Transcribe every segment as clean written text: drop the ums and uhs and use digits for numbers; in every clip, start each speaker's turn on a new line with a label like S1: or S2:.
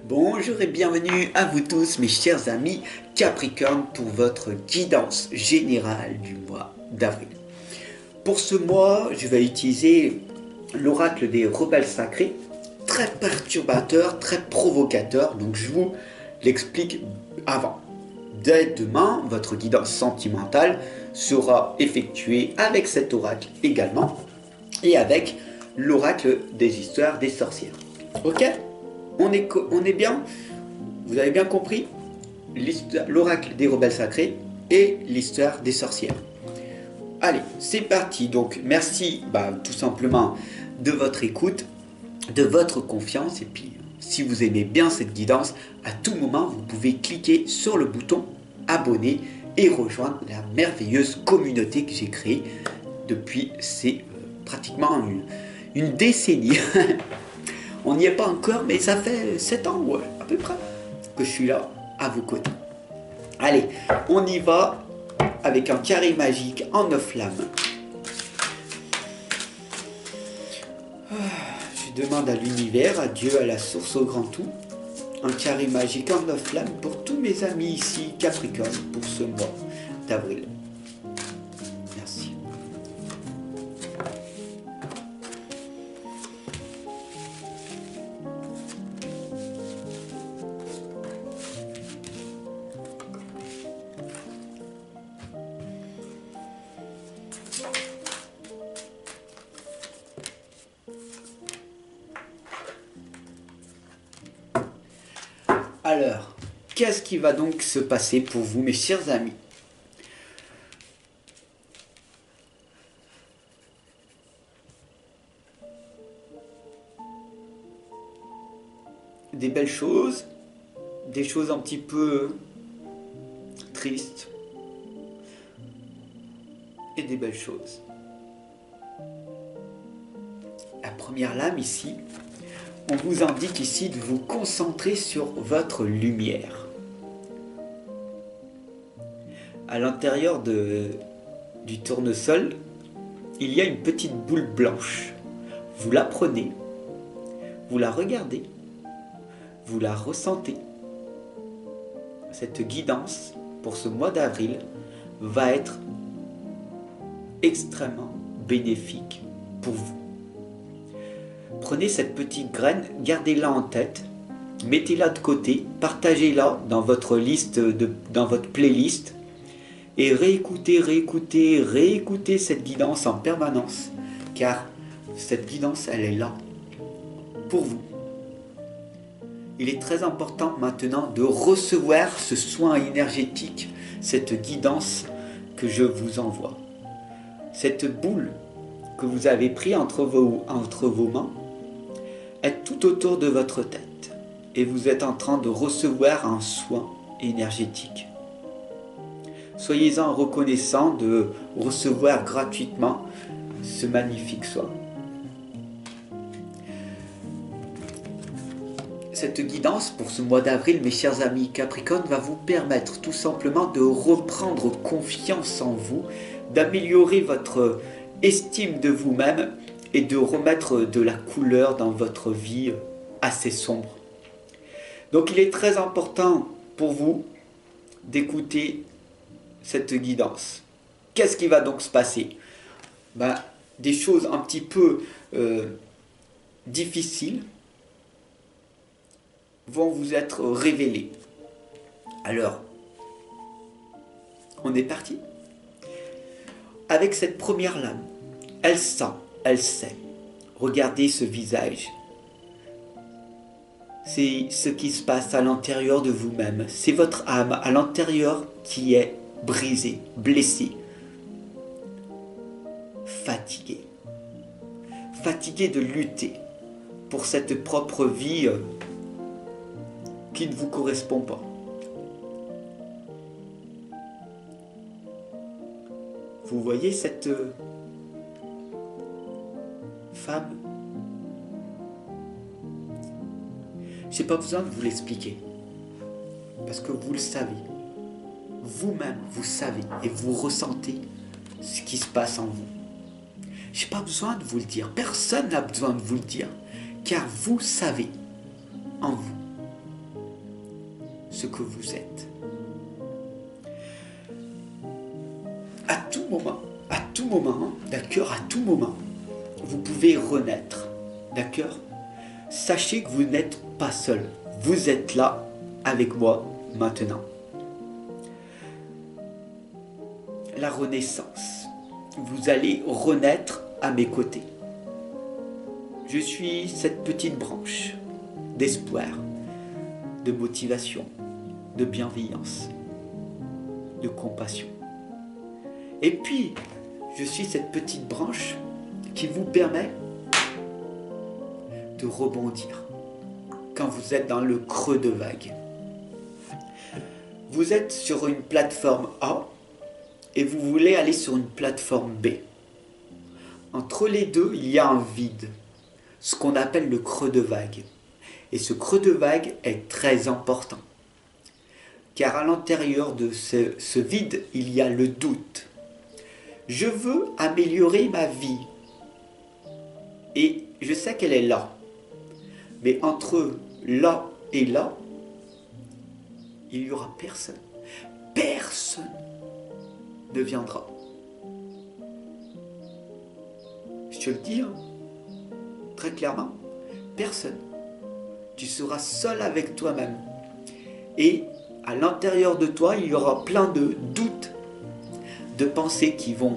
S1: Bonjour et bienvenue à vous tous mes chers amis Capricorne pour votre guidance générale du mois d'avril. Pour ce mois, je vais utiliser l'oracle des rebelles sacrés, très perturbateur, très provocateur, donc je vous l'explique avant. Dès demain, votre guidance sentimentale sera effectuée avec cet oracle également et avec l'oracle des histoires des sorcières. Ok ? On est bien? Vous avez bien compris? L'oracle des rebelles sacrés et l'histoire des sorcières. Allez, c'est parti. Donc, merci tout simplement de votre écoute, de votre confiance. Et puis, si vous aimez bien cette guidance, à tout moment, vous pouvez cliquer sur le bouton abonner et rejoindre la merveilleuse communauté que j'ai créée depuis pratiquement une décennie. On n'y est pas encore, mais ça fait 7 ans, ouais, à peu près, que je suis là, à vos côtés. Allez, on y va avec un carré magique en 9 flammes. Je demande à l'univers, à Dieu, à la source, au grand tout, un carré magique en 9 flammes pour tous mes amis ici, Capricorne, pour ce mois d'avril. Merci. Alors, qu'est-ce qui va donc se passer pour vous, mes chers amis? Des belles choses, des choses un petit peu tristes, et des belles choses. La première lame ici, on vous indique ici de vous concentrer sur votre lumière. À l'intérieur du tournesol, il y a une petite boule blanche. Vous la prenez, vous la regardez, vous la ressentez. Cette guidance pour ce mois d'avril va être extrêmement bénéfique pour vous. Prenez cette petite graine, gardez-la en tête, mettez-la de côté, partagez-la dans votre liste, dans votre playlist et réécoutez cette guidance en permanence car cette guidance, elle est là pour vous. Il est très important maintenant de recevoir ce soin énergétique, cette guidance que je vous envoie. Cette boule que vous avez prise entre vos mains est tout autour de votre tête et vous êtes en train de recevoir un soin énergétique. Soyez-en reconnaissant de recevoir gratuitement ce magnifique soin. Cette guidance pour ce mois d'avril, mes chers amis Capricorne, va vous permettre tout simplement de reprendre confiance en vous, d'améliorer votre estime de vous-même et de remettre de la couleur dans votre vie assez sombre. Donc il est très important pour vous d'écouter cette guidance. Qu'est-ce qui va donc se passer? Des choses un petit peu difficiles vont vous être révélées. Alors, on est parti. Avec cette première lame, elle sent, elle sait. Regardez ce visage. C'est ce qui se passe à l'intérieur de vous-même. C'est votre âme à l'intérieur qui est brisée, blessée, fatiguée. Fatiguée de lutter pour cette propre vie qui ne vous correspond pas. Vous voyez cette femme? Je n'ai pas besoin de vous l'expliquer, parce que vous le savez. vous-même, vous savez et vous ressentez ce qui se passe en vous. Je n'ai pas besoin de vous le dire, personne n'a besoin de vous le dire, car vous savez en vous ce que vous êtes. À tout moment, d'accord, à tout moment, vous pouvez renaître, d'accord? Sachez que vous n'êtes pas seul, vous êtes là avec moi maintenant. La renaissance, vous allez renaître à mes côtés. Je suis cette petite branche d'espoir, de motivation, de bienveillance, de compassion. Et puis, je suis cette petite branche qui vous permet de rebondir quand vous êtes dans le creux de vague. Vous êtes sur une plateforme A et vous voulez aller sur une plateforme B. Entre les deux, il y a un vide, ce qu'on appelle le creux de vague. Et ce creux de vague est très important, car à l'intérieur de ce vide, il y a le doute. Je veux améliorer ma vie, et je sais qu'elle est là. Mais entre là et là, il n'y aura personne. Personne ne viendra. Je te le dis, hein, très clairement, personne. Tu seras seul avec toi-même. Et à l'intérieur de toi, il y aura plein de doutes, de pensées qui vont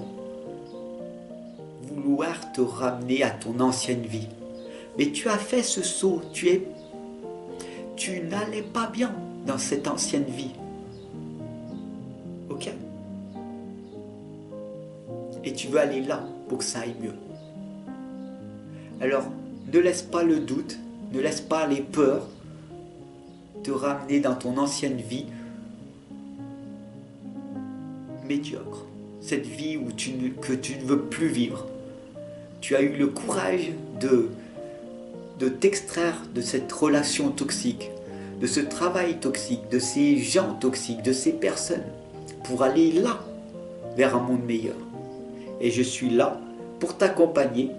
S1: vouloir te ramener à ton ancienne vie. Mais tu as fait ce saut, tu n'allais pas bien dans cette ancienne vie. Ok? Et tu veux aller là pour que ça aille mieux. Alors, ne laisse pas le doute, ne laisse pas les peurs te ramener dans ton ancienne vie médiocre. Cette vie que tu ne veux plus vivre. Tu as eu le courage de t'extraire de cette relation toxique, de ce travail toxique, de ces gens toxiques, de ces personnes, pour aller là, vers un monde meilleur. Et je suis là pour t'accompagner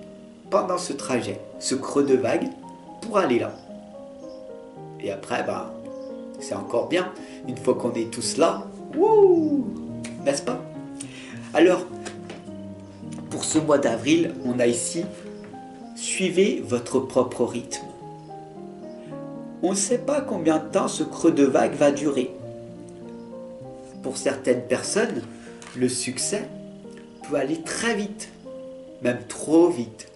S1: pendant ce trajet, ce creux de vague, pour aller là. Et après, c'est encore bien, une fois qu'on est tous là, wouh, n'est-ce pas? Alors, pour ce mois d'avril, on a ici, suivez votre propre rythme. On ne sait pas combien de temps ce creux de vague va durer. Pour certaines personnes, le succès peut aller très vite, même trop vite.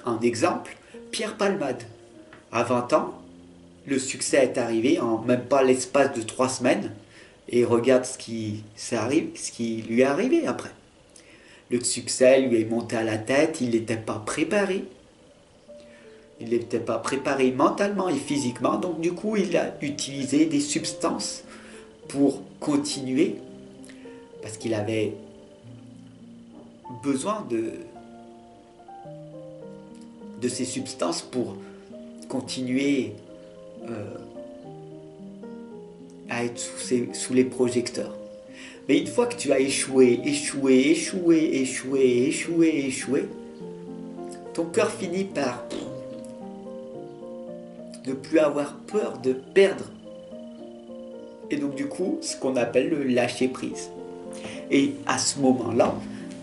S1: Un exemple, Pierre Palmade. À 20 ans, le succès est arrivé en même pas l'espace de 3 semaines. Et regarde ce qui lui est arrivé après. Le succès lui est monté à la tête, il n'était pas préparé. Il n'était pas préparé mentalement et physiquement, donc du coup il a utilisé des substances pour continuer, parce qu'il avait besoin de ces substances pour continuer à être sous les projecteurs. Mais une fois que tu as échoué, ton cœur finit par ne plus avoir peur de perdre. Et donc du coup, ce qu'on appelle le lâcher prise. Et à ce moment-là,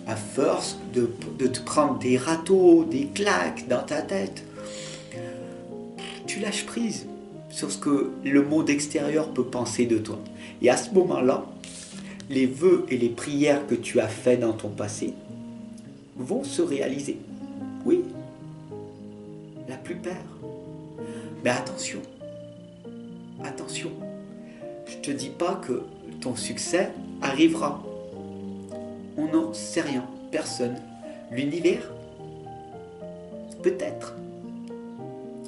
S1: à force de te prendre des râteaux, des claques dans ta tête, tu lâches prise sur ce que le monde extérieur peut penser de toi. Et à ce moment-là, les vœux et les prières que tu as faits dans ton passé vont se réaliser. Oui, la plupart. Mais attention, attention. Je ne te dis pas que ton succès arrivera. On n'en sait rien, personne. L'univers, peut-être,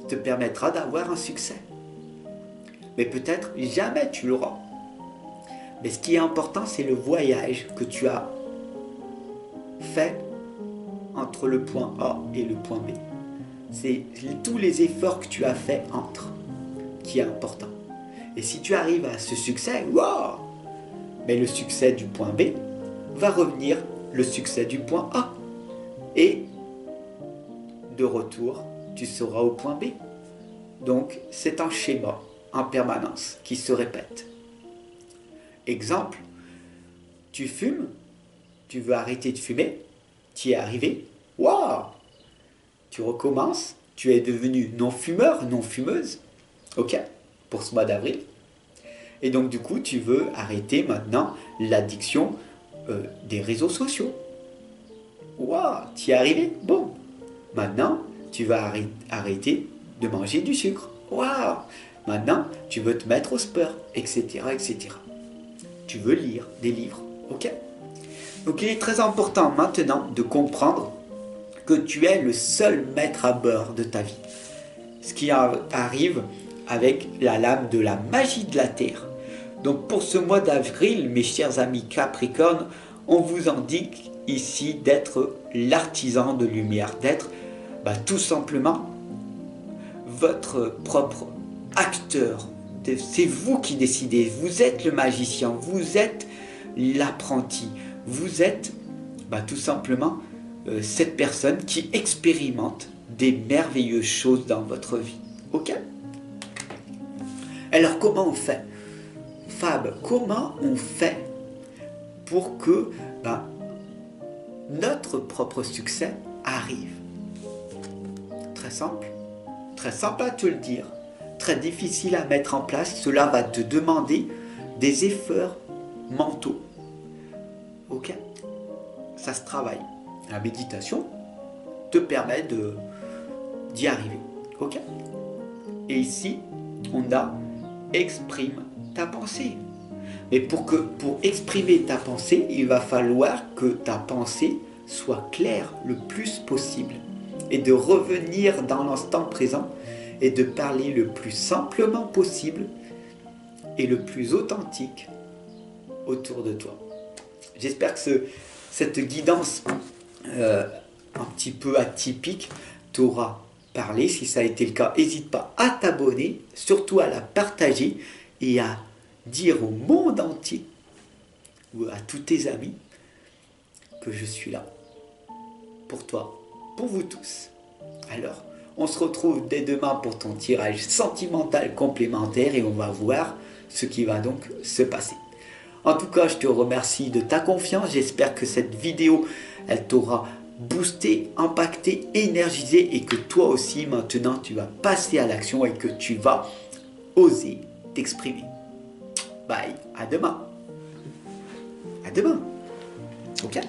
S1: te permettra d'avoir un succès. Mais peut-être jamais tu l'auras. Mais ce qui est important, c'est le voyage que tu as fait entre le point A et le point B. C'est tous les efforts que tu as fait entre qui est important. Et si tu arrives à ce succès, wow, Mais le succès du point B va revenir le succès du point A. Et de retour, tu seras au point B. Donc, c'est un schéma en permanence qui se répète. Exemple, tu fumes, tu veux arrêter de fumer, tu y es arrivé, waouh! Tu recommences, tu es devenu non-fumeur, non-fumeuse, ok, pour ce mois d'avril. Et donc du coup, tu veux arrêter maintenant l'addiction des réseaux sociaux. Waouh, tu y es arrivé, bon. Maintenant, tu vas arrêter de manger du sucre. Waouh! Maintenant, tu veux te mettre au sport, etc., etc. Tu veux lire des livres, ok? Donc il est très important maintenant de comprendre que tu es le seul maître à bord de ta vie. Ce qui arrive avec la lame de la magie de la Terre. Donc pour ce mois d'avril, mes chers amis Capricorne, on vous indique ici d'être l'artisan de lumière, d'être tout simplement votre propre acteur. C'est vous qui décidez, vous êtes le magicien, vous êtes l'apprenti, vous êtes tout simplement cette personne qui expérimente des merveilleuses choses dans votre vie. Ok? Alors comment on fait? Fab, comment on fait pour que notre propre succès arrive? Très simple à te le dire, très difficile à mettre en place. Cela va te demander des efforts mentaux. Ok? Ça se travaille. La méditation te permet d'y arriver. Ok? Et ici, on a exprime ta pensée. Mais pour exprimer ta pensée, il va falloir que ta pensée soit claire le plus possible. Et de revenir dans l'instant présent et de parler le plus simplement possible et le plus authentique autour de toi. J'espère que cette guidance un petit peu atypique t'aura parlé. Si ça a été le cas, n'hésite pas à t'abonner, surtout à la partager et à dire au monde entier ou à tous tes amis que je suis là pour toi, pour vous tous. Alors, on se retrouve dès demain pour ton tirage sentimental complémentaire et on va voir ce qui va donc se passer. En tout cas, je te remercie de ta confiance. J'espère que cette vidéo, elle t'aura boosté, impacté, énergisé et que toi aussi, maintenant, tu vas passer à l'action et que tu vas oser t'exprimer. Bye, à demain. À demain. Ok?